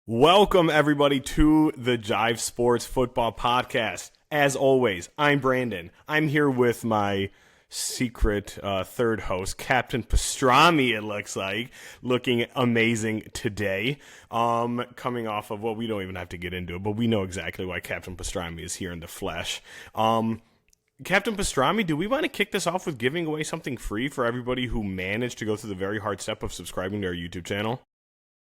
Welcome, everybody, to the Jive Sports Football Podcast. As always, I'm Brandon. I'm here with my secret third host, Captain Pastrami, it looks like, looking amazing today. Coming off of, well, we don't even have to get into it, but we know exactly why Captain Pastrami is here in the flesh. Captain Pastrami, do we want to kick this off with giving away something free for everybody who managed to go through the very hard step of subscribing to our YouTube channel?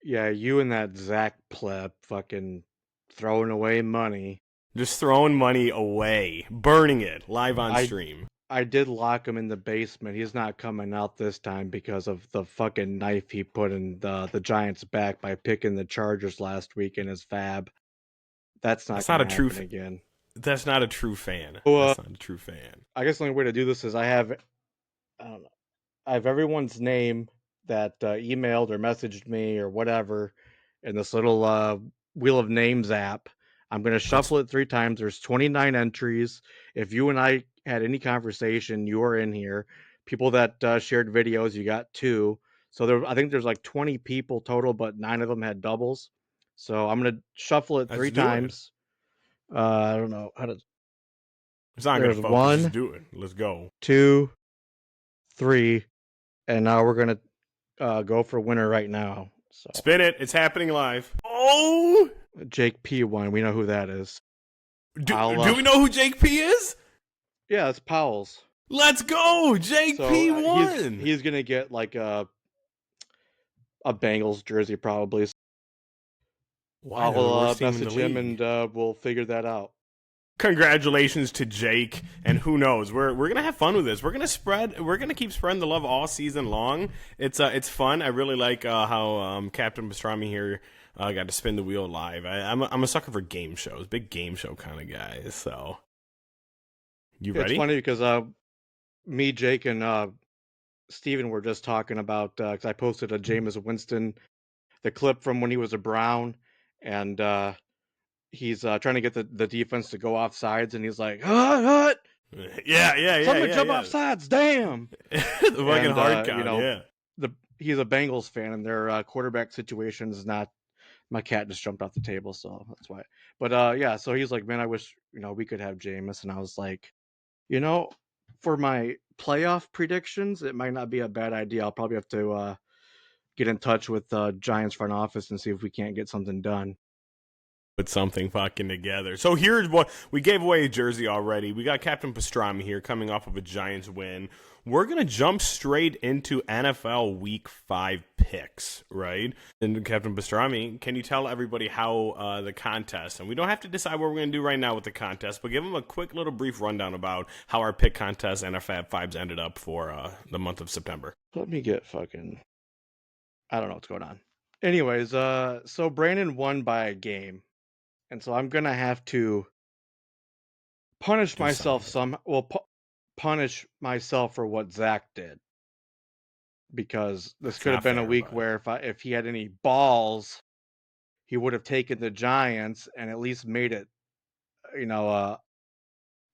Yeah, you and that Zach pleb fucking throwing away money. Just throwing money away, burning it live on I stream. I did lock him in the basement. He's not coming out this time because of the fucking knife he put in the Giants' back by picking the Chargers last week in his fab. That's not That's not gonna a true. happen again. That's not a true fan. So, That's not a true fan. I guess the only way to do this is I don't know. I have everyone's name that emailed or messaged me or whatever in this little Wheel of Names app. I'm going to Let's. shuffle it 3 times. There's 29 entries. If you and I had any conversation, you are in here. People that shared videos, you got 2. So I think there's like 20 people total, but 9 of them had doubles. So I'm going to shuffle it Let's three do it. times. I don't know how to. It's not gonna There's focus. Just 1, do it. Let's go. 2, 3, and now we're going to go for winner right now. So Spin it. It's happening live. Oh, Jake P won. We know who that is. do we know who Jake P is? Yeah, it's Powell's. Let's go. Jake So P won. he's gonna get like a Bengals jersey probably. Why the I'll worst team in the message him league? and we'll figure that out. Congratulations to Jake, and who knows, we're gonna have fun with this. We're gonna keep spreading the love all season long. It's fun. I really like how Captain Pastrami here got to spin the wheel live. I'm a sucker for game shows, big game show kind of guy. So you It's ready? funny because me, Jake, and Steven were just talking about because I posted a Jameis Winston, the clip from when he was a Brown, and he's trying to get the defense to go off sides, and he's like, "Hut, someone jump Yeah. off sides, damn!" The fucking And hard count, yeah. he's a Bengals fan, and their quarterback situation is not. My cat just jumped off the table, so that's why. But yeah, so he's like, "Man, I wish we could have Jameis," and I was like, you know, for my playoff predictions, it might not be a bad idea. I'll probably have to get in touch with Giants front office and see if we can't get something done. Put something fucking together. So here's what we gave away a jersey already. We got Captain Pastrami here coming off of a Giants win. We're gonna jump straight into NFL Week 5 picks, right? And Captain Pastrami, can you tell everybody how the contest? And we don't have to decide what we're gonna do right now with the contest, but give them a quick little brief rundown about how our pick contest and our Fab Fives ended up for the month of September. Let me get fucking. I don't know what's going on. Anyways, so Brandon won by a game, and so I'm gonna have to punish Do myself something. punish myself for what Zach did because this That's could have not been a fair, week but where if he had any balls, he would have taken the Giants and at least made it. You know,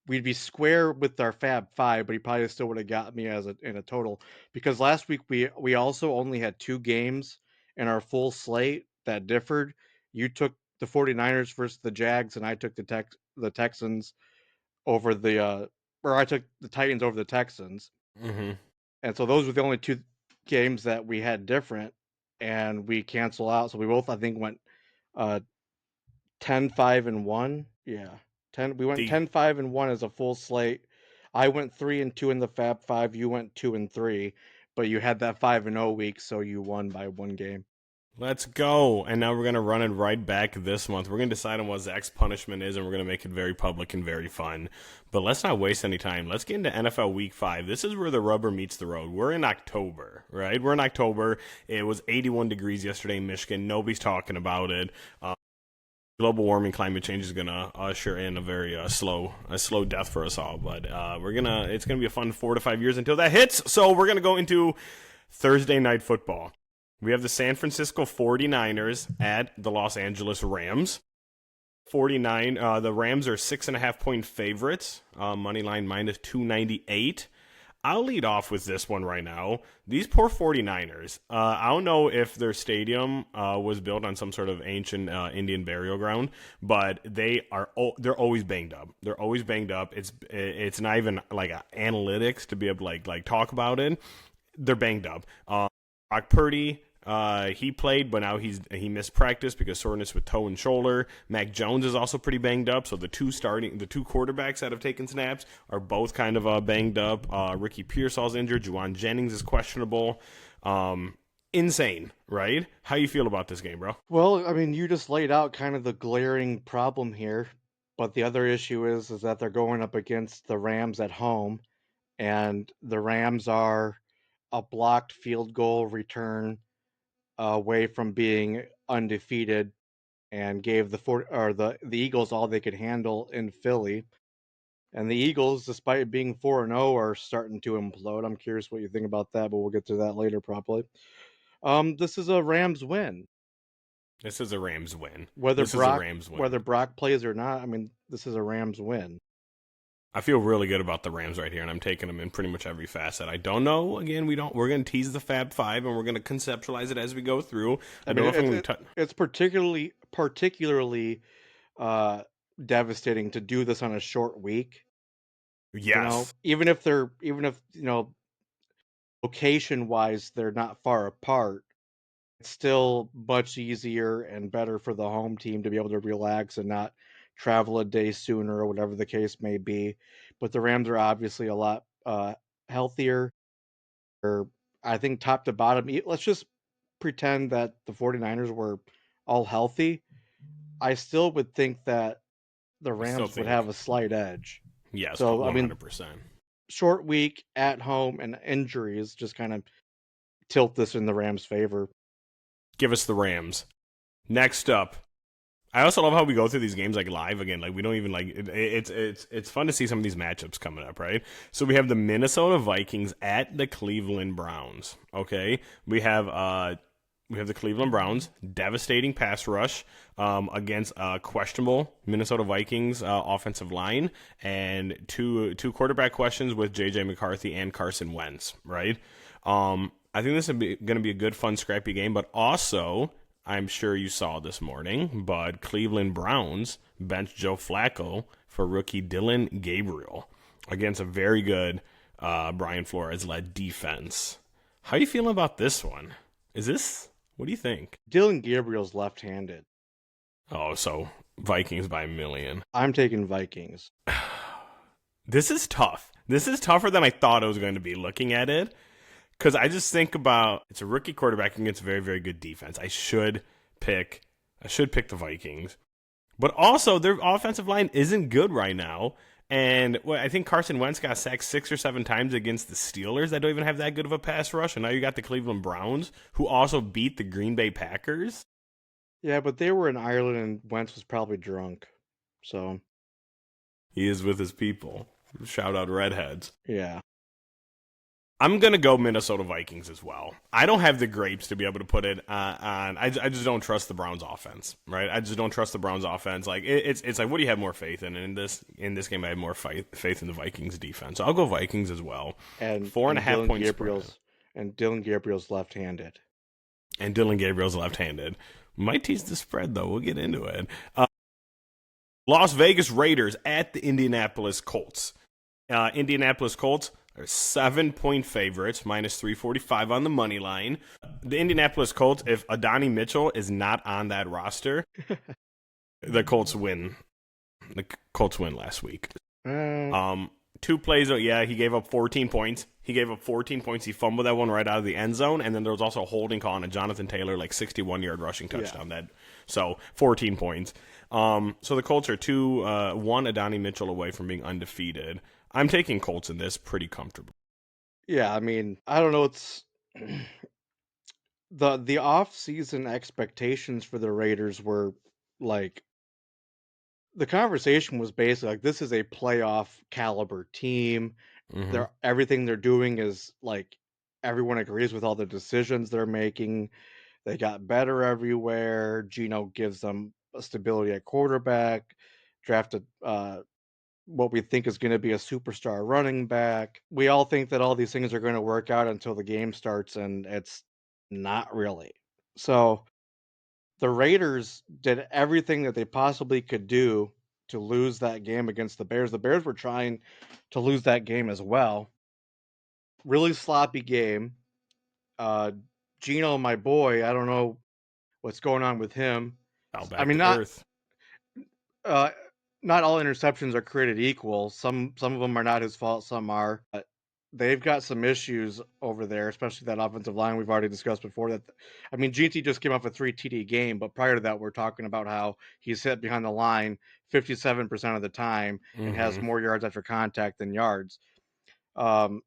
we'd be square with our Fab Five, but he probably still would have got me in a total because last week we also only had 2 games in our full slate that differed. You took the 49ers versus the Jags, and I took the Texans over or I took the Titans over the Texans. mm-hmm. And so those were the only 2 games that we had different, and we cancel out. So we both, I think, went uh 10-5-1. Yeah. We went The 10-5-1 as a full slate. I went 3-2 in the Fab Five, you went 2-3, but you had that 5-0 week, so you won by 1 game. Let's go. And now we're going to run it right back this month. We're going to decide on what Zach's punishment is, and we're going to make it very public and very fun. But let's not waste any time. Let's get into NFL Week 5. This is where the rubber meets the road. We're in October, right? We're in October. It was 81 degrees yesterday in Michigan. Nobody's talking about it. Global warming, climate change is going to usher in a very slow death for us all. But it's going to be a fun 4 to 5 years until that hits. So we're going to go into Thursday night football. We have the San Francisco 49ers at the Los Angeles Rams. The Rams are 6.5 point favorites. Money line minus 298. I'll lead off with this one right now. These poor 49ers. I don't know if their stadium was built on some sort of ancient Indian burial ground, but they're always banged up. They're always banged up. It's not even like analytics to be able to like talk about it. They're banged up. Brock Purdy, he played, but now he missed practice because soreness with toe and shoulder. Mac Jones is also pretty banged up. So the two quarterbacks that have taken snaps are both kind of banged up. Ricky Pearsall's injured. Juwan Jennings is questionable. Insane, right? How you feel about this game, bro? Well, I mean, you just laid out kind of the glaring problem here, but the other issue is that they're going up against the Rams at home, and the Rams are a blocked field goal return away from being undefeated, and gave the Eagles all they could handle in Philly. And the Eagles, despite being 4-0, are starting to implode. I'm curious what you think about that, but we'll get to that later probably. This is a Rams win. This is a Rams win. Whether This is a Brock Rams whether win. Brock plays or not, I mean, this is a Rams win. I feel really good about the Rams right here, and I'm taking them in pretty much every facet. I don't know. Again, we're going to tease the Fab Five, and we're going to conceptualize it as we go through. I I don't mean, know if I'm going to. it's particularly uh, devastating to do this on a short week. You know, Yes, even if location wise they're not far apart, it's still much easier and better for the home team to be able to relax and not travel a day sooner or whatever the case may be. But the Rams are obviously a lot healthier. Or I think top to bottom, let's just pretend that the 49ers were all healthy. I still would think that the I still Rams would think have a slight edge. yes, So, I mean, 100%. short week at home and injuries just kind of tilt this in the Rams' favor. Give us the Rams. Next up, I also love how we go through these games like live again. Like we don't even like it's fun to see some of these matchups coming up, right? So we have the Minnesota Vikings at the Cleveland Browns. Okay, we have the Cleveland Browns devastating pass rush against questionable Minnesota Vikings offensive line and two quarterback questions with JJ McCarthy and Carson Wentz, right? I think this is going to be a good, fun, scrappy game, but also I'm sure you saw this morning, but Cleveland Browns benched Joe Flacco for rookie Dylan Gabriel against a very good Brian Flores-led defense. How are you feeling about this one? What do you think? Dylan Gabriel's left-handed. Oh, so Vikings by a million. I'm taking Vikings. This is tough. This is tougher than I thought it was going to be looking at it. Because I just think about it's a rookie quarterback against a very, very good defense. I should pick the Vikings. But also their offensive line isn't good right now. And I think Carson Wentz got sacked 6 or 7 times against the Steelers that don't even have that good of a pass rush. And now you got the Cleveland Browns, who also beat the Green Bay Packers. Yeah, but they were in Ireland and Wentz was probably drunk. So, He is with his people. Shout out Redheads. yeah. I'm going to go Minnesota Vikings as well. I don't have the grapes to be able to put it on. I just don't trust the Browns offense, right? I just don't trust the Browns offense. Like it's like, what do you have more faith in? And in this game, I have more faith in the Vikings defense. So I'll go Vikings as well. And Four and a and half Dylan point spread. Gabriel's and Dylan Gabriel's left-handed. And Dylan Gabriel's left-handed. Might tease the spread though. We'll get into it. Las Vegas Raiders at the Indianapolis Colts. Indianapolis Colts are 7-point favorites, minus 345 on the money line. The Indianapolis Colts, if Adonai Mitchell is not on that roster, the Colts win. The Colts win last week. Uh, 2 plays, yeah, he gave up 14 points. He fumbled that one right out of the end zone, and then there was also a holding call on a Jonathan Taylor, like 61-yard rushing touchdown. So 14 points. So the Colts are one Adonai Mitchell away from being undefeated. I'm taking Colts in this pretty comfortably. yeah, I mean, I don't know, it's the off-season expectations for the Raiders were like the conversation was basically like this is a playoff caliber team. Mm-hmm. Everything they're doing is like everyone agrees with all the decisions they're making. They got better everywhere. Gino gives them a stability at quarterback. Drafted what we think is gonna be a superstar running back. We all think that all these things are gonna work out until the game starts, and it's not really. So, the Raiders did everything that they possibly could do to lose that game against the Bears. The Bears were trying to lose that game as well. Really sloppy game. Uh, Gino, my boy, I don't know what's going on with him. Fell I back mean, to earth. uh, not all interceptions are created equal. Some of them are not his fault. Some are. But they've got some issues over there, especially that offensive line we've already discussed before. That I mean, GT just came off a 3 TD game, but prior to that, we're talking about how he's hit behind the line 57% of the time and has Hmm. more yards after contact than yards. Um,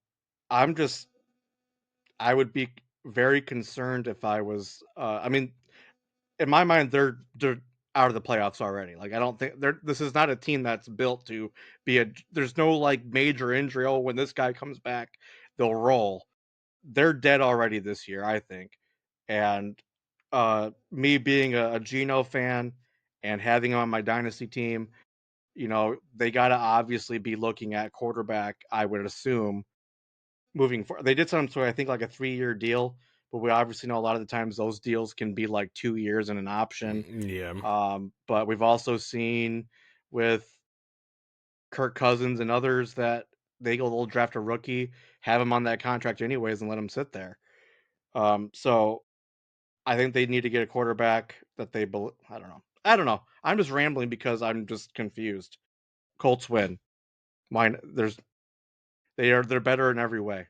I'm just I would be very concerned if I was. I mean, in my mind, they're out of the playoffs already. Like I don't think they're. This is not a team that's built to be a. There's no like major injury. Oh, when this guy comes back, they'll roll. They're dead already this year, I think. And me being a Geno fan and having him on my dynasty team, they got to obviously be looking at quarterback. I would assume moving forward. They did some sort of, I think, like a 3-year deal, but we obviously know a lot of the times those deals can be like 2 years and an option. Yeah. But we've also seen with Kirk Cousins and others that they'll draft a rookie, have him on that contract anyways, and let him sit there. So I think they need to get a quarterback that I don't know. I don't know. I'm just rambling because I'm just confused. Colts win. Mine. They're better in every way.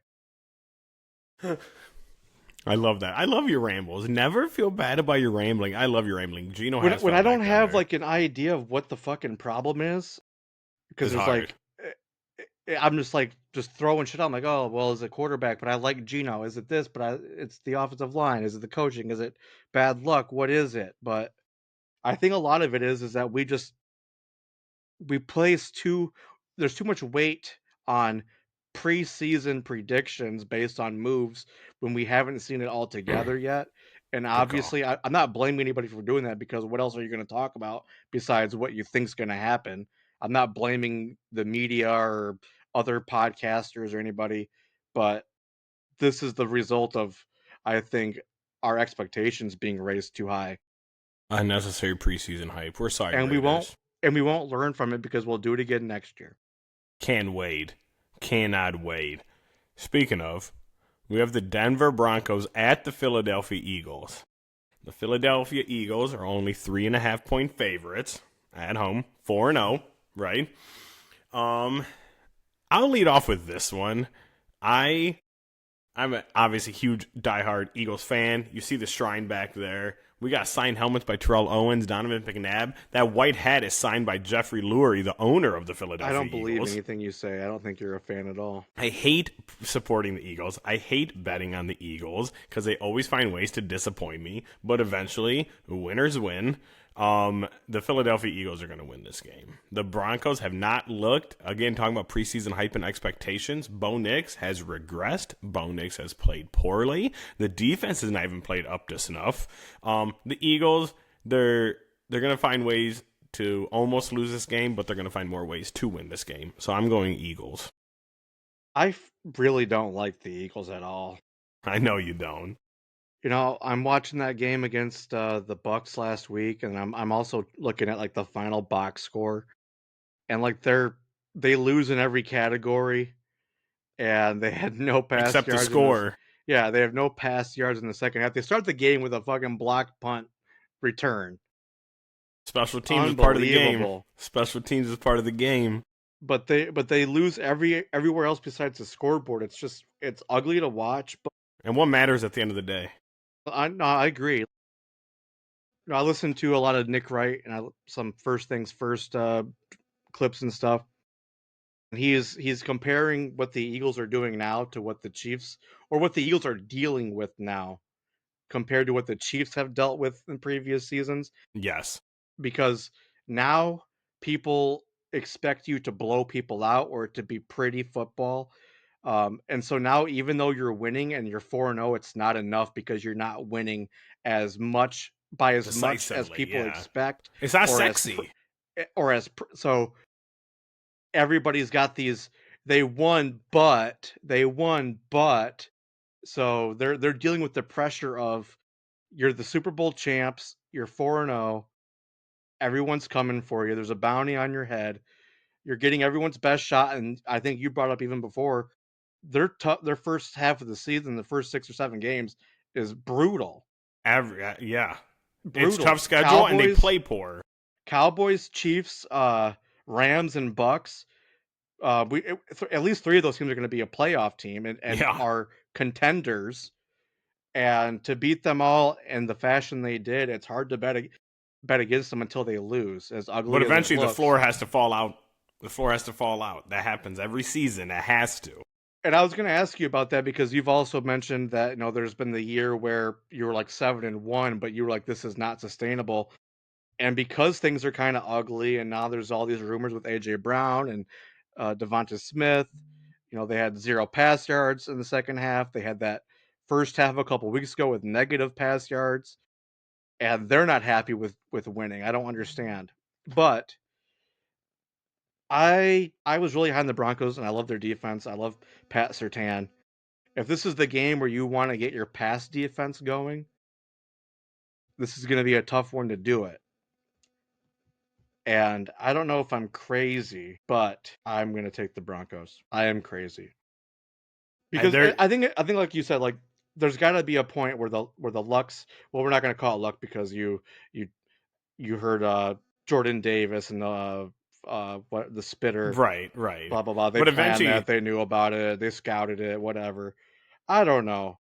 I love that. I love your rambles. Never feel bad about your rambling. I love your rambling. Gino When has when fell I don't back down have there. like an idea of what the fucking problem is, because It's there's hard. like I'm just like just throwing shit out. I'm like, oh well, is it quarterback? But I like Gino. Is it this? But it's the offensive line. Is it the coaching? Is it bad luck? What is it? But I think a lot of it is that we place too there's too much weight on preseason predictions based on moves when we haven't seen it all together yet. And Good call. obviously, I'm not blaming anybody for doing that because what else are you going to talk about besides what you think's going to happen? I'm not blaming the media or other podcasters or anybody, but this is the result of, I think, our expectations being raised too high, Unnecessary preseason hype. We're sorry, and we won't Raiders. and we won't learn from it because we'll do it again next year. Can't wait. Cannot wait. Speaking of, we have the Denver Broncos at the Philadelphia Eagles. The Philadelphia Eagles are only 3.5 point favorites at home, 4-0, right? Um, I'll lead off with this one. I I'm a, obviously a huge diehard Eagles fan. You see the shrine back there. We got signed helmets by Terrell Owens, Donovan McNabb. That white hat is signed by Jeffrey Lurie, the owner of the I Philadelphia don't believe Eagles. anything you say. I don't think you're a fan at all. I hate supporting the Eagles. I hate betting on the Eagles because they always find ways to disappoint me. But eventually, winners win. The Philadelphia Eagles are going to win this game. The Broncos have not looked. Again, talking about preseason hype and expectations, Bo Nix has regressed. Bo Nix has played poorly. The defense has not even played up to snuff. The Eagles, they're going to find ways to almost lose this game, but they're going to find more ways to win this game. So I'm going Eagles. Really don't like the Eagles at all. I know you don't. I'm watching that game against the Bucks last week, and I'm also looking at like the final box score, and like they lose in every category, and they had no pass Except the yards in this. score. Yeah, they have no pass yards in the second half. They start the game with a fucking block punt return. Special teams is part of the game. Unbelievable. Special teams is part of the game. But they lose everywhere else besides the scoreboard. It's ugly to watch. But And what matters at the end of the day? no, I agree. I listen to a lot of Nick Wright and some first things first clips and stuff. And he's comparing what the Eagles are doing now to what the Chiefs or what the Eagles are dealing with now compared to what the Chiefs have dealt with in previous seasons. Yes. Because now people expect you to blow people out or to be pretty football. And so now, even though you're winning and you're 4-0, it's not enough because you're not winning as much as Decisively, people yeah. expect It's not or sexy. so everybody's got these they won, but so they're dealing with the pressure of you're the Super Bowl champs, you're 4-0, everyone's coming for you. There's a bounty on your head. You're getting everyone's best shot, and I think you brought up even before, their first half of the season, the first 6 or 7 games is brutal. Yeah, it's tough Brutal. schedule and they play poor. Cowboys, Chiefs, Rams, and Bucks. At least 3 of those teams are gonna be a playoff team and Yeah, are contenders, and to beat them all in the fashion they did, it's hard to bet against them until they lose, as but ugly as it eventually the looks. floor has to fall out. The floor has to fall out. That happens every season. It has to. And I was gonna ask you about that because you've also mentioned that, there's been the year where you were like 7-1, but you were like, "This is not sustainable." And because things are kinda ugly and now there's all these rumors with AJ Brown and, Devonta Smith, they had 0 pass yards in the second half. They had that first half a couple weeks ago with negative pass yards, and they're not happy with winning. I don't understand. But I was really high on the Broncos, and I love their defense. I love Pat Surtain. If this is the game where you wanna get your pass defense going, this is gonna be a tough one to do it. And I don't know if I'm crazy, but I'm gonna take the Broncos. I am crazy because There, I think like you said, like there's got to be a point where the Lucks. Well, we're not gonna call it luck because you you heard Jordan Davis and what the spitter right. blah blah blah. They But planned eventually, that. They knew about it. They scouted it. Whatever. I don't know.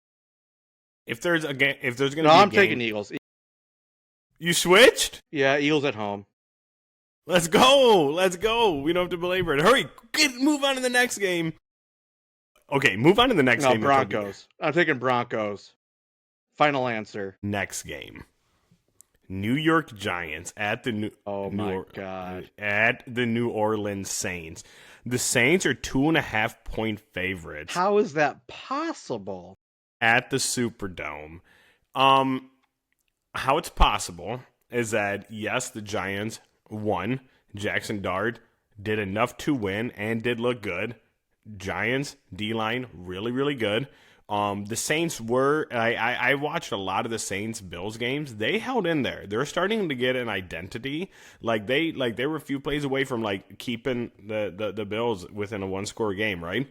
if there's going No, to be a I'm taking game, Eagles. you switched. Yeah, Eagles at home. Let's go. Let's go. We don't have to belabor it. Hurry. Move on to the next game. Okay, move on to the next No, game. Broncos. I'm taking Broncos. Final answer. Next game. New York Giants at the Oh my god. at the New Orleans Saints. The Saints are 2.5 point favorites How is that possible? at the Superdome. Um, how it's possible is that yes, the Giants won. Jackson Dart did enough to win and did look good. Giants D line really really good. The Saints were I watched a lot of the Saints Bills games. They held in there. They're starting to get an identity. They were a few plays away from like keeping the Bills within a 1 score game, right?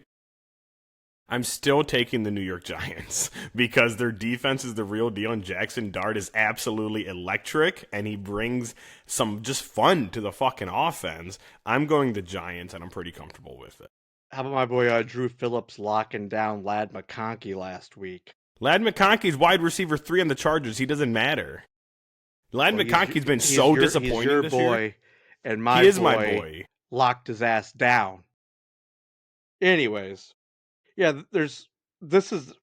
I'm still taking the New York Giants because their defense is the real deal, and Jackson Dart is absolutely electric, and he brings some just fun to the fucking offense. I'm going the Giants, and I'm pretty comfortable with it. How about my boy Drew Phillips locking down Lad McConkey last week? Lad McConkey's wide receiver 3 on the Chargers. He doesn't matter. Lad Well, McConkey's been so he's disappointing your this year. boy, and He my is my boy boy. locked his ass down. Anyways, yeah, this is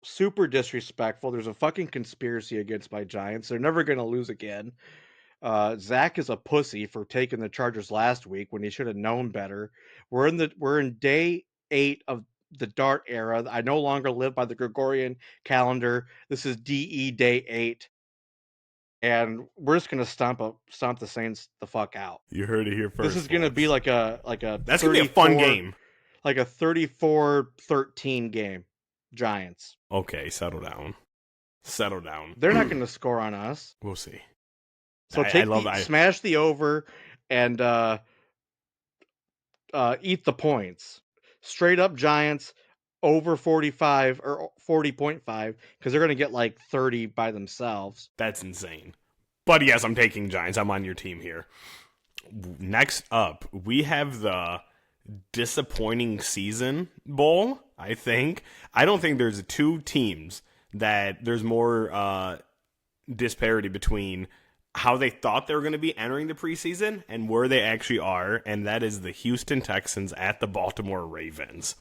super disrespectful. There's a fucking conspiracy against my Giants. They're never gonna lose again. Zach is a pussy for taking the Chargers last week when he should have known better. We're in day 8 of the Dart era. I no longer live by the Gregorian calendar. This is DE day 8, and we're just gonna stomp the Saints the fuck out. You heard it here This first, is gonna be folks. like a That's gonna be a fun game. 34-13 game. Giants. Okay, settle down. Settle down. They're not gonna score on us. We'll see. So I love. smash the over and eat the points. Straight up Giants over 45 or 40.5 because they're going to get like 30 by themselves. That's insane. But yes, I'm taking Giants. I'm on your team here. Next up, we have the disappointing season bowl, I think. I don't think there's two teams that there's more disparity between how they thought they were going to be entering the preseason and where they actually are, and that is the Houston Texans at the Baltimore Ravens.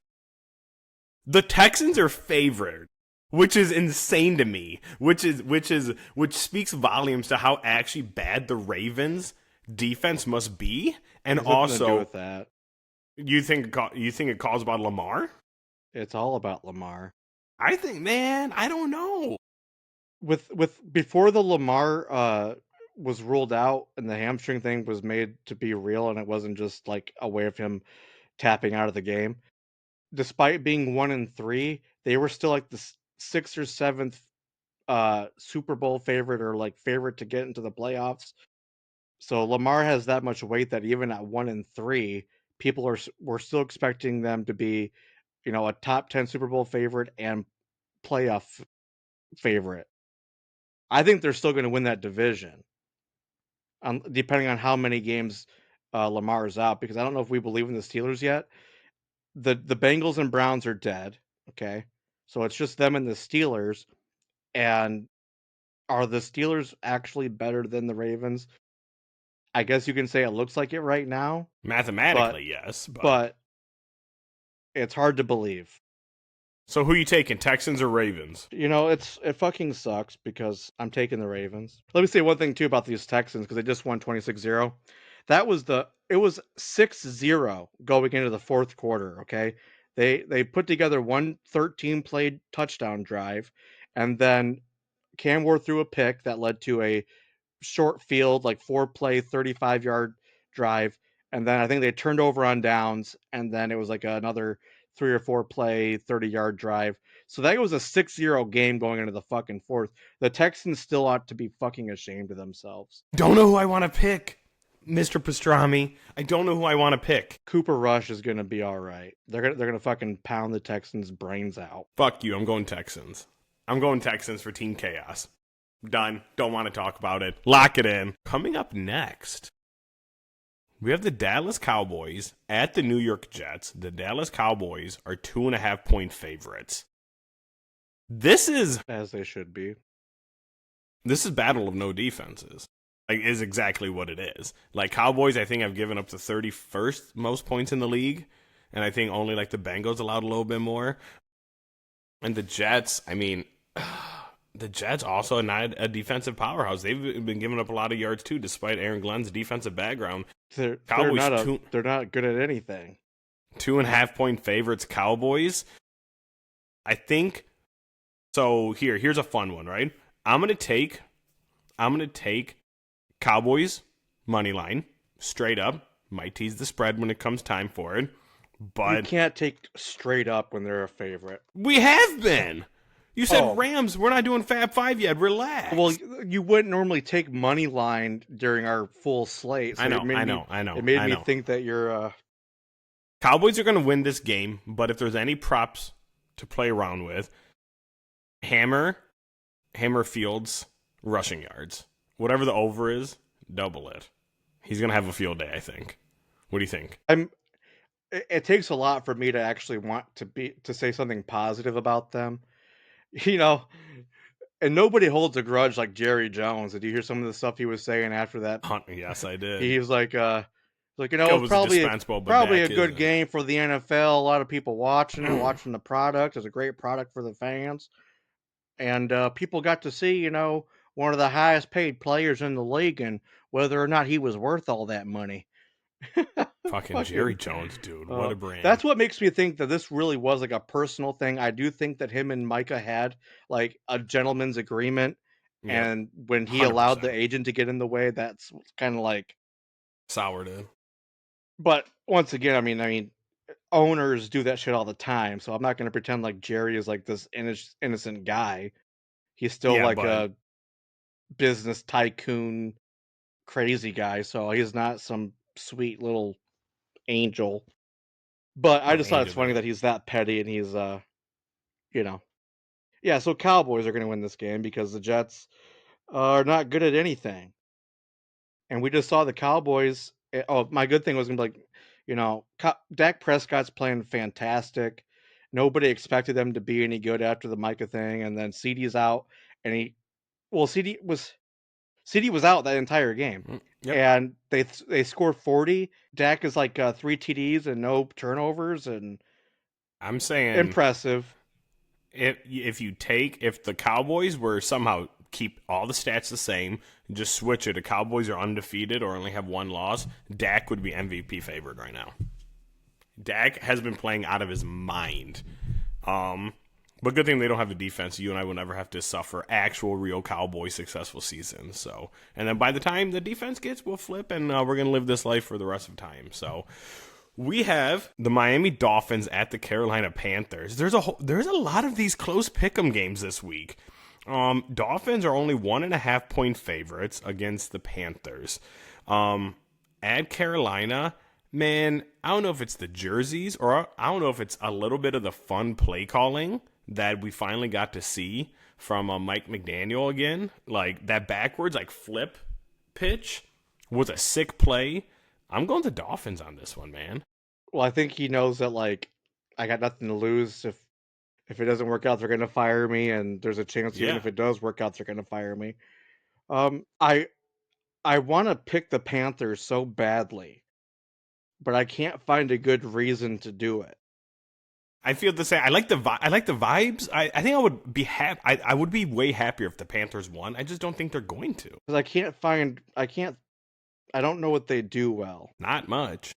The Texans are favored, which is insane to me, which speaks volumes to how actually bad the Ravens defense must be, and There's nothing to do also with that. you think it calls about Lamar? It's all about Lamar. I think, man, I don't know. With before the Lamar was ruled out and the hamstring thing was made to be real and it wasn't just like a way of him tapping out of the game. Despite being 1-3, they were still like the sixth or seventh Super Bowl favorite or like favorite to get into the playoffs. So Lamar has that much weight that even at 1-3, people were still expecting them to be, a top 10 Super Bowl favorite and playoff favorite. I think they're still going to win that division, depending on how many games Lamar is out. Because I don't know if we believe in the Steelers yet. The Bengals and Browns are dead. Okay, so it's just them and the Steelers. And are the Steelers actually better than the Ravens? I guess you can say it looks like it right now, but Mathematically, yes, but but it's hard to believe. so who you taking, Texans or Ravens? It fucking sucks because I'm taking the Ravens. Let me say one thing too about these Texans because they just won 26-0. It was 6-0 going into the fourth quarter, okay? They put together one 13 played touchdown drive, and then Cam Ward threw a pick that led to a short field, like 4-play, 35-yard drive. And then I think they turned over on downs, and then it was like another 3 or 4 play, 30-yard drive. So that was a 6-0 game going into the fucking fourth. The Texans still ought to be fucking ashamed of themselves. Don't know who I want to pick, Mr. Pastrami. I don't know who I want to pick. Cooper Rush is gonna be all right. They're gonna fucking pound the Texans' brains out. Fuck you. I'm going Texans. I'm going Texans for Team Chaos. Done. Don't want to talk about it. Lock it in. Coming up next, we have the Dallas Cowboys at the New York Jets. The Dallas Cowboys are 2.5-point favorites. This is As they should be. battle of no defenses. Like, is exactly what it is. Like, Cowboys, I think, have given up the 31st most points in the league, and I think only like the Bengals allowed a little bit more. And the Jets, I mean, the Jets also are not a defensive powerhouse. They've been giving up a lot of yards too, despite Aaron Glenn's defensive background. They're Cowboys they're not good at anything. 2.5-point favorites. Cowboys. I think. So here's a fun one, right? I'm gonna take Cowboys money line straight up. Might tease the spread when it comes time for it, but You can't take straight up when they're a favorite. we have been. You said Oh. Rams. We're not doing Fab Five yet. Relax. Well, you wouldn't normally take money line during our full slate. So I know. It made me know. think that you're. Cowboys are going to win this game, but if there's any props to play around with, hammer Fields rushing yards. Whatever the over is, double it. He's going to have a field day, I think. What do you think? It takes a lot for me to actually want to say something positive about them, you know. And nobody holds a grudge like Jerry Jones. Did you hear some of the stuff he was saying after that? Yes, I did. He was like, It it's was probably dispensable, but probably a Dak good isn't. game for the NFL. A lot of people watching it, watching the product. It's a great product for the fans. And people got to see, one of the highest paid players in the league and whether or not he was worth all that money. Fucking Jerry Jones, dude. What a brand. That's what makes me think that this really was like a personal thing. I do think that him and Micah had like a gentleman's agreement. Yep. And when he allowed the 100%. agent to get in the way, that's kind of like. Soured it. But once again, I mean, owners do that shit all the time. So I'm not going to pretend like Jerry is like this innocent guy. He's still Yeah, like but a business tycoon crazy guy. So he's not some sweet little angel. But I no, just thought it's angel funny did that it. he's that petty and he's you know. Yeah, so Cowboys are going to win this game because the Jets are not good at anything. And we just saw the Cowboys. Oh, my good thing was going to be like, Dak Prescott's playing fantastic. Nobody expected them to be any good after the Micah thing. And then CD's out. And CD was out that entire game. Yep. And they score 40. Dak is like 3 TDs and no turnovers and I'm saying impressive. if the Cowboys were somehow keep all the stats the same, just switch it, the Cowboys are undefeated or only have one loss, Dak would be MVP favorite right now. Dak has been playing out of his mind. But good thing they don't have the defense. You and I will never have to suffer actual real Cowboy successful seasons. And then by the time the defense gets, we'll flip and we're going to live this life for the rest of time. So We have the Miami Dolphins at the Carolina Panthers. There's a lot of these close pick'em games this week. Dolphins are only 1.5 point favorites against the Panthers. Um, at Carolina, man, I don't know if it's the jerseys or I don't know if it's a little bit of the fun play calling that we finally got to see from Mike McDaniel again. Like that backwards, like flip pitch was a sick play. I'm going to Dolphins on this one, man. Well, I think he knows that like I got nothing to lose if it doesn't work out, they're gonna fire me, and there's a chance even Yeah. if it does work out, they're gonna fire me. I want to pick the Panthers so badly, but I can't find a good reason to do it I feel the same. I like the vibes. I think I would be happy. I would be way happier if the Panthers won. I just don't think they're going to. because I don't know what they do well. Not much.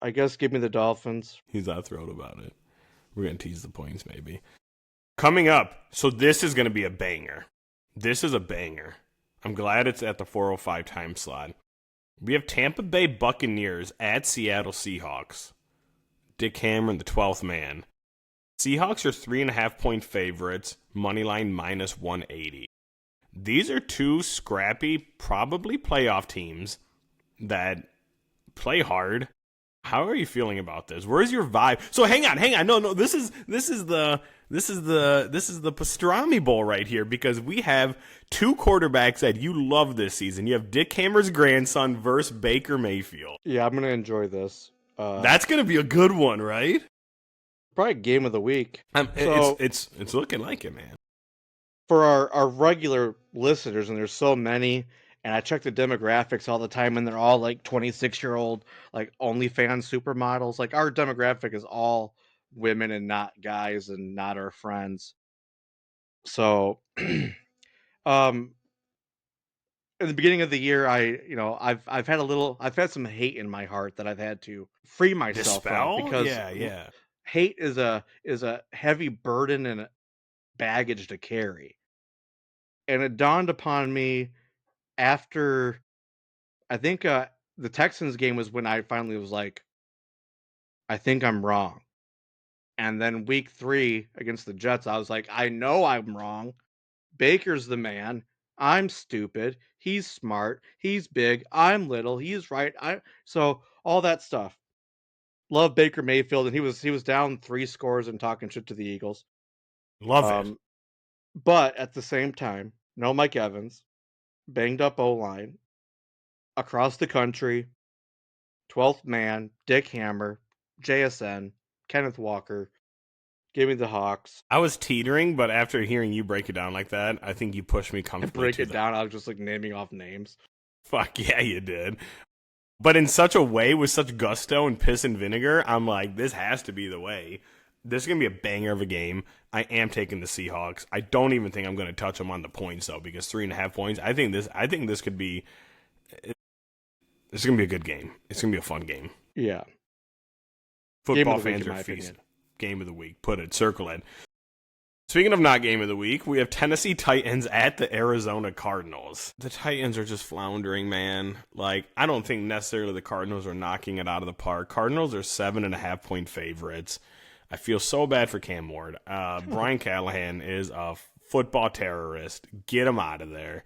I guess give me the Dolphins. He's not thrilled about it. We're gonna tease the points maybe. Coming up, so this is gonna be a banger. This is a banger. I'm glad it's at the 4:05 time slot. We have Tampa Bay Buccaneers at Seattle Seahawks. Dick Cameron, the 12th man. Seahawks are 3.5 point favorites, moneyline minus 180. These are two scrappy, probably playoff teams that play hard. How are you feeling about this? Where's your vibe? So hang on. No. This is the Pastrami Bowl right here because we have two quarterbacks that you love this season. You have Dick Hammer's grandson versus Baker Mayfield. Yeah, I'm gonna enjoy this. That's gonna be a good one, right? Probably game of the week. It's So it's looking like it, man. for our regular listeners, and there's so many, and I check the demographics all the time, and they're all like 26-year-old, like OnlyFans supermodels. Like our demographic is all women and not guys and not our friends. So, um, in the beginning of the year, I've had some hate in my heart that I've had to free myself from Dispel? because Yeah. hate is a heavy burden and a baggage to carry. And it dawned upon me after I think the Texans game was when I finally was like, I think I'm wrong. And then week 3 against the Jets, I was like, I know I'm wrong. Baker's the man. I'm stupid. He's smart. He's big. I'm little. He's right. I so all that stuff. Love Baker Mayfield, and he was down 3 scores and talking shit to the Eagles. Love it. Um, but at the same time, no Mike Evans, banged up O line across the country, 12th man, Dick Hammer, JSN, Kenneth Walker. Give me the Hawks. I was teetering, but after hearing you break it down like that, I think you pushed me I comfortably break to it the down. I was just like naming off names. fuck yeah, you did. But in such a way, with such gusto and piss and vinegar, I'm like, this has to be the way. This is gonna be a banger of a game. I am taking the Seahawks. I don't even think I'm gonna touch them on the points though, because 3.5 points. I think this could be. This is gonna be a good game. It's gonna be a fun game. Yeah. Game Football of the week, fans in are my feasting. opinion. Game of the week. Put it. Circle it. Speaking of not game of the week, we have Tennessee Titans at the Arizona Cardinals. The Titans are just floundering, man. Like, I don't think necessarily the Cardinals are knocking it out of the park. Cardinals are 7.5 point favorites. I feel so bad for Cam Ward. Brian Callahan is a football terrorist. Get him out of there.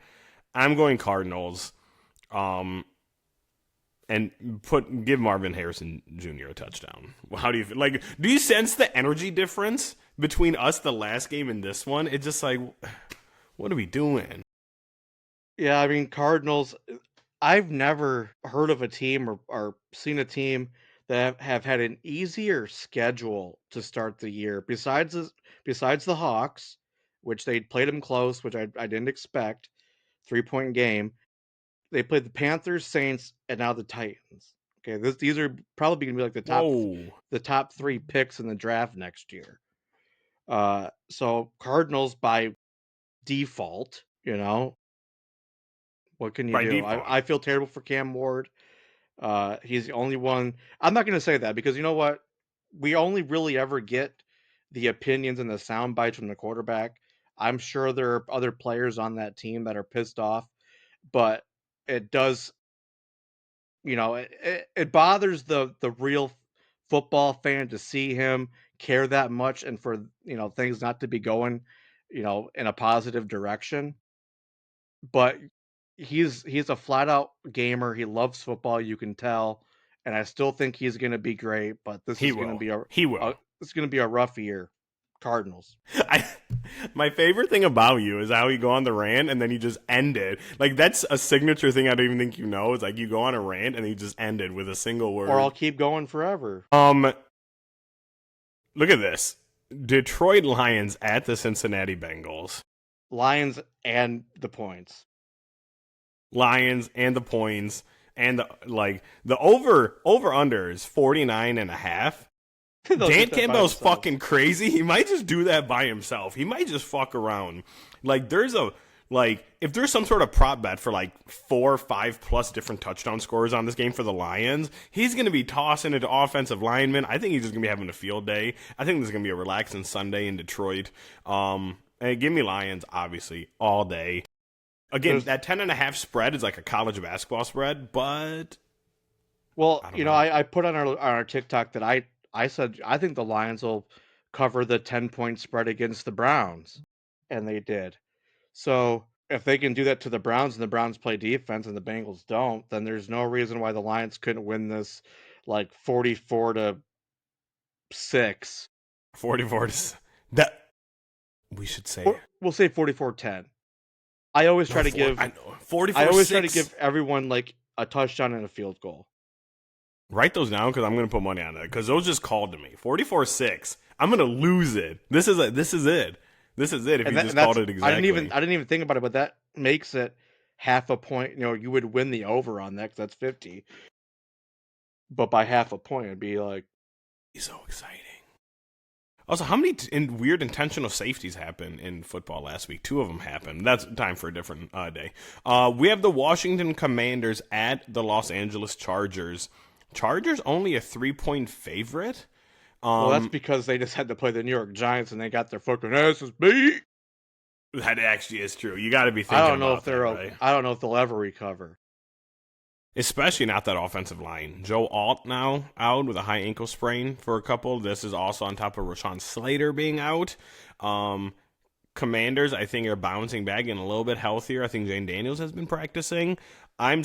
I'm going Cardinals. And give Marvin Harrison Jr. a touchdown. How do you feel? Like? Do you sense the energy difference between us the last game and this one? It's just like, what are we doing? Yeah, I mean Cardinals. I've never heard of a team or seen a team that have had an easier schedule to start the year. Besides the Hawks, which they played them close, which I didn't expect. 3-point game. They played the Panthers, Saints, and now the Titans. Okay, these are probably going to be like Whoa! the top 3 picks in the draft next year. So Cardinals by default, what can you By do? default, I feel terrible for Cam Ward. He's the only one. I'm not going to say that because you know what? We only really ever get the opinions and the sound bites from the quarterback. I'm sure there are other players on that team that are pissed off, but it does it bothers the real football fan to see him care that much and for, things not to be going, in a positive direction. But he's a flat out gamer. He loves football, you can tell, and I still think he's gonna be great, but this He is gonna will. be He a will. it's gonna be a rough year. Cardinals. I, my favorite thing about you is how you go on the rant and then you just end it. Like that's a signature thing I don't even think you know. Is like you go on a rant and you just end it with a single Or I'll word. keep going forever. Look at this. Detroit Lions at the Cincinnati Bengals. Lions and the points. Lions and the points and the over under is 49 and a half. They'll Dan get that by Campbell's themselves. fucking crazy. He might just do that by himself. He might just fuck around. If there's some sort of prop bet for like 4 or 5 plus different touchdown scores on this game for the Lions, he's gonna be tossing into offensive linemen. I think he's just gonna be having a field day. I think this is gonna be a relaxing Sunday in Detroit. And give me Lions obviously all day. Again, There's that 10.5 spread is like a college basketball spread, but Well, I don't know. I put on our TikTok that I said I think the Lions will cover the 10-point spread against the Browns, and they did. So if they can do that to the Browns and the Browns play defense and the Bengals don't, then there's no reason why the Lions couldn't win this like 44-6. 44 to that we should say Or we'll say 44-10. I always no try to four. give I know I 44 always try to 6. give everyone like a touchdown and a field goal. Write those down because I'm going to put money on that because those just called to me. 44-6. I'm going to lose it. This is it. This is it. This is it if And you that just and called that's it exactly. I didn't even think about it, but that makes it half a point. You would win the over on that 'cause that's 50, but by half a point, it'd be like, So exciting. Also, how many weird intentional safeties happened in football last week? 2 of them happened. That's time for a different day. We have the Washington Commanders at the Los Angeles Chargers. Chargers only a 3-point favorite. well, that's Um, because they just had to play the New York Giants and they got their fucking asses beat. that actually is true. You got to be thinking about that, right? I don't know if they'll ever recover. Especially not that offensive line. Joe Alt now out with a high ankle sprain for a couple. This is also on top of Rashawn Slater being out. Um, Commanders, I think, are bouncing back and a little bit healthier. I think Jane Daniels has been practicing. I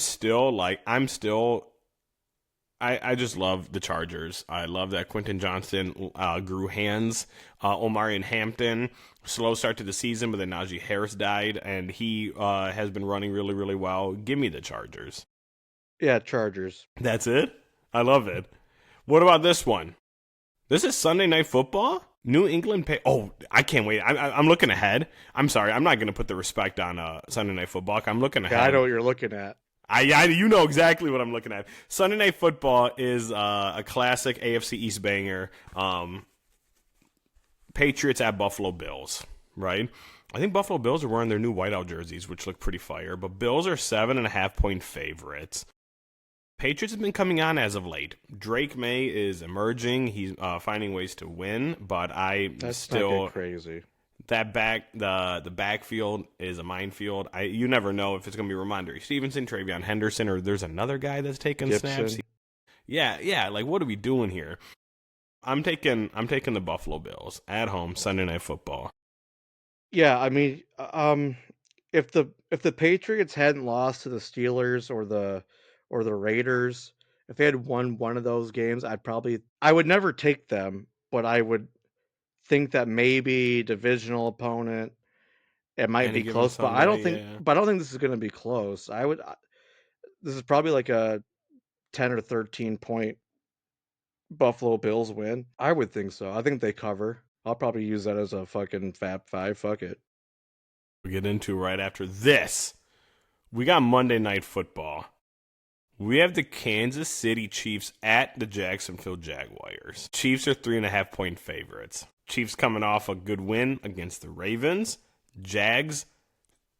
just love the Chargers. I love that Quentin Johnston grew hands. Omarion Hampton, slow start to the season, but then Najee Harris died, and he has been running really, really well. Give me the Chargers. Yeah, Chargers. That's it? I love it. What about this one? This is Sunday Night Football? New England Oh, I can't wait. I'm looking ahead. I'm sorry. I'm not going to put the respect on Sunday Night Football. I'm looking Yeah, I know ahead. what you're looking at. You know exactly what I'm looking at. Sunday Night Football is a classic AFC East banger. Patriots at Buffalo Bills, right? I think Buffalo Bills are wearing their new whiteout jerseys, which look pretty fire. But Bills are 7.5-point favorites. Patriots have been coming on as of late. Drake May is emerging. He's finding ways to win, but I That's not get still crazy. the backfield is a minefield. You never know if it's going to be Ramondre Stevenson, Travion Henderson, or there's another guy that's taking snaps. Gibson. Yeah. Like what are we doing here? I'm taking the Buffalo Bills at home Sunday Night Football. Yeah, I mean, if the Patriots hadn't lost to the Steelers or the Raiders, if they had won one of those games, I would never take them, but I would think that maybe divisional opponent, it might Any be given close, Sunday, yeah. but I don't think this is going to be close. This is probably like a 10 or 13 point Buffalo Bills win. I would think so. I think they cover. I'll probably use that as a fucking Fab Five. Fuck it. We get into right after this. We got Monday Night Football. We have the Kansas City Chiefs at the Jacksonville Jaguars. Chiefs are 3.5-point favorites. Chiefs coming off a good win against the Ravens. Jags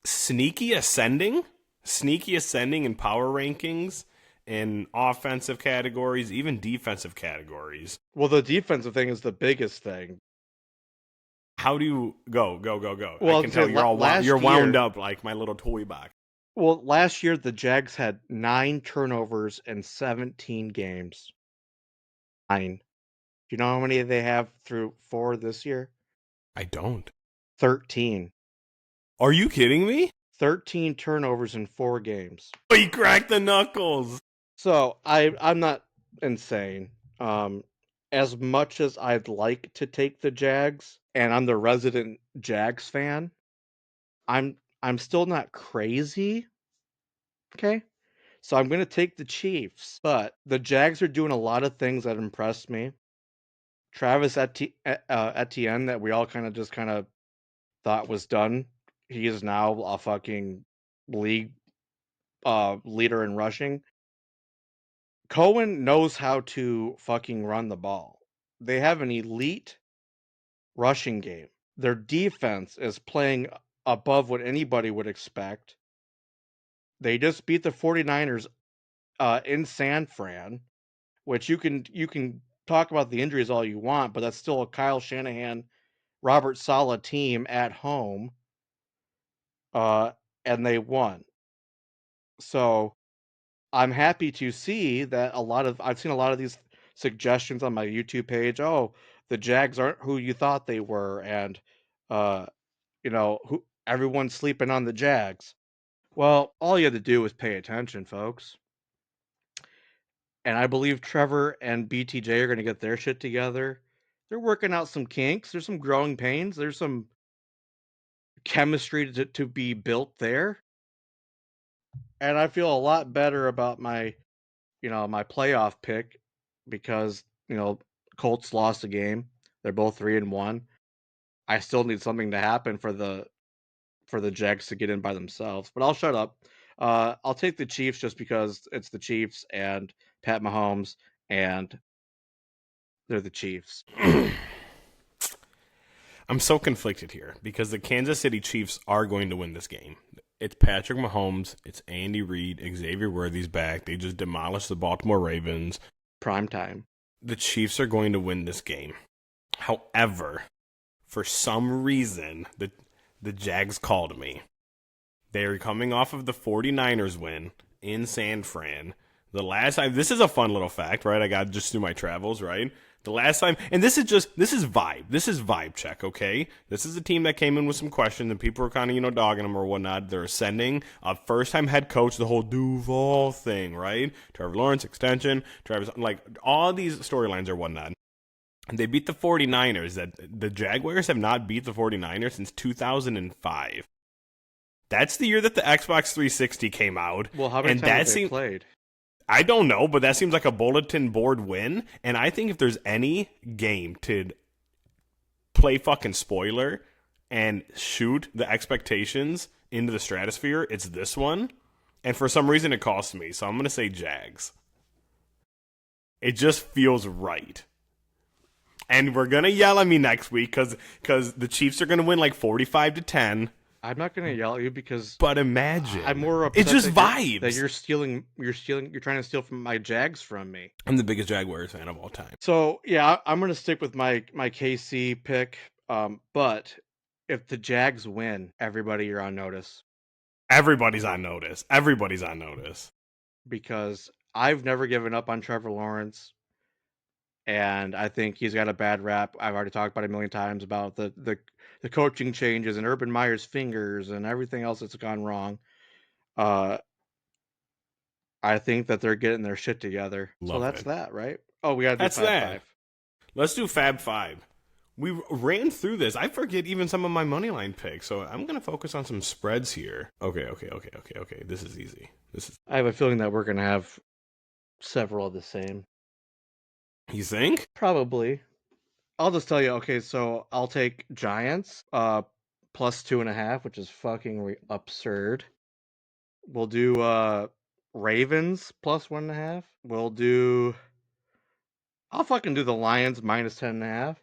sneaky ascending in power rankings, in offensive categories, even defensive categories. Well, the defensive thing is the biggest thing. How do you go? I Well, I can was gonna tell say you're last you're wound year, up like my little toy box. Well, last year the Jags had 9 turnovers in 17 games. 9. Do you know how many they have through 4 this year? I don't. 13. Are you kidding me? 13 turnovers in 4 games. Oh, he cracked the knuckles. So, I'm not insane. Um, as much as I'd like to take the Jags, and I'm the resident Jags fan, I'm still not crazy, okay? So I'm gonna take the Chiefs, but the Jags are doing a lot of things that impressed me. Etienne that we all kinda thought was done. He is now a fucking league, leader in rushing. Cohen knows how to fucking run the ball. They have an elite rushing game. Their defense is playing above what anybody would expect. They just beat the 49ers, in San Fran, which you can talk about the injuries all you want, but that's still a Kyle Shanahan, Robert Saleh team at home, uh, and they won. So I'm happy to see that I've seen a lot of these suggestions on my YouTube page. Oh, the Jags aren't who you thought they were, and uh, who everyone's sleeping on the Jags. Well, all you had to do was pay attention, folks. And I believe Trevor and BTJ are going to get their shit together. They're working out some kinks. There's some growing pains. There's some chemistry to be built there. And I feel a lot better about my playoff pick because, Colts lost a game. They're both 3-1. I still need something to happen for the Jags to get in by themselves, but I'll shut up. I'll take the Chiefs just because it's the Chiefs and Pat Mahomes, and they're the Chiefs. I'm so conflicted here because the Kansas City Chiefs are going to win this game. It's Patrick Mahomes, it's Andy Reid, Xavier Worthy's back. They just demolished the Baltimore Ravens. Prime time. The Chiefs are going to win this game. However, for some reason, the Jags called me. They are coming off of the 49ers win in San Fran. The last time, this is a fun little fact, right? I got just through my travels, right? The last time, and this is vibe. This is vibe check, okay? This is a team that came in with some questions and people were kind of, dogging them or whatnot. They're ascending. A first time head coach, the whole Duval thing, right? Trevor Lawrence extension, like all these storylines or whatnot. And they beat the 49ers. That the Jaguars have not beat the 49ers since 2005. That's the year that the Xbox 360 came out. Well, how many And times have that they seemed, played? I don't know, but that seems like a bulletin board win. And I think if there's any game to play fucking spoiler and shoot the expectations into the stratosphere, it's this one. And for some reason, it cost me. So I'm going to say Jags. It just feels right. And we're going to yell at me next week because the Chiefs are going to win like 45-10. I'm not gonna yell at you because But imagine. I'm more upset It's just vibes. that you're trying to steal from my Jags from me. I'm the biggest Jaguars fan of all time. So yeah, I'm gonna stick with my KC pick. But if the Jags win, everybody you're on notice Everybody's on notice. Everybody's on notice. because I've never given up on Trevor Lawrence, and I think he's got a bad rap. I've already talked about it a million times about the coaching changes and Urban Meyer's fingers and everything else that's gone wrong. Uh, I think that they're getting their shit together. So Love that's it. that, right? Oh, we gotta do That's Fab that. Five. Let's do Fab Five. We ran through this. I forget even some of my money line picks, so I'm gonna focus on some spreads here. Okay. This is easy. This is. I have a feeling that we're gonna have several of the same. You think? Probably. I'll just tell you. Okay, so I'll take Giants, plus 2.5, which is fucking absurd. We'll do Ravens plus 1.5. I'll fucking do the Lions minus 10.5.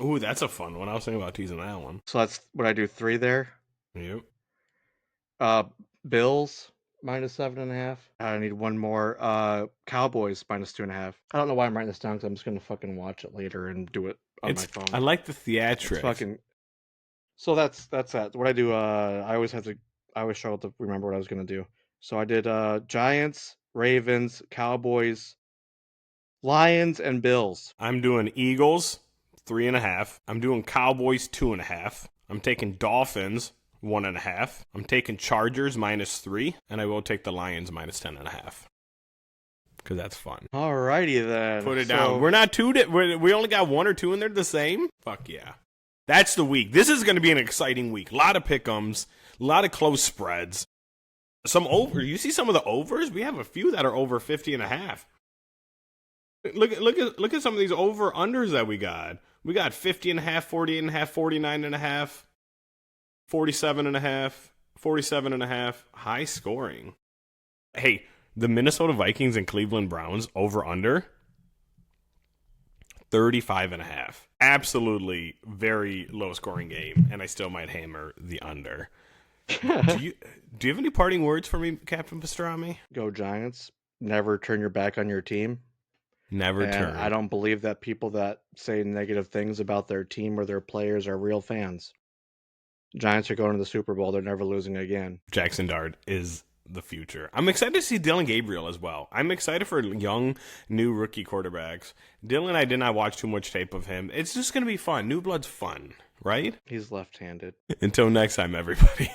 Ooh, that's a fun one. I was thinking about teasing that one. So that's what I do 3 there. Yep. Uh, Bills minus 7.5. I need one more. Cowboys minus 2.5. I don't know why I'm writing this down because I'm just gonna fucking watch it later and do it on my It's. phone. I like the It's theatrics. fucking. So that's that. What I do, I always have to I always struggle to remember what I was gonna do. So I did Giants, Ravens, Cowboys, Lions, and Bills. I'm doing Eagles 3.5. I'm doing Cowboys 2.5. I'm taking Dolphins 1.5. I'm taking Chargers -3, and I will take the Lions -10.5 because that's fun. Alrighty then. Put it down. We're not two. We only got one or two, and they're the same. Fuck yeah. That's the week. This is going to be an exciting week. A lot of pick'ems, a lot of close spreads. Some over. You see some of the overs? We have a few that are over 50.5. Look at some of these over unders that we got. We got 50.5, 48.5, 49.5, 47.5, 47.5. High scoring. Hey, the Minnesota Vikings and Cleveland Browns over under 35.5. Absolutely very low scoring game, and I still might hammer the under. Do you have any parting words for me, Captain Pastrami? Go Giants. Never turn your back on your team. Never And turn. I don't believe that people that say negative things about their team or their players are real fans. Giants are going to the Super Bowl. They're never losing again. Jackson Dart is the future. I'm excited to see Dylan Gabriel as well. I'm excited for young, new rookie quarterbacks. Dylan, I did not watch too much tape of him. It's just going to be fun. New blood's fun, right? He's left-handed. Until next time, everybody.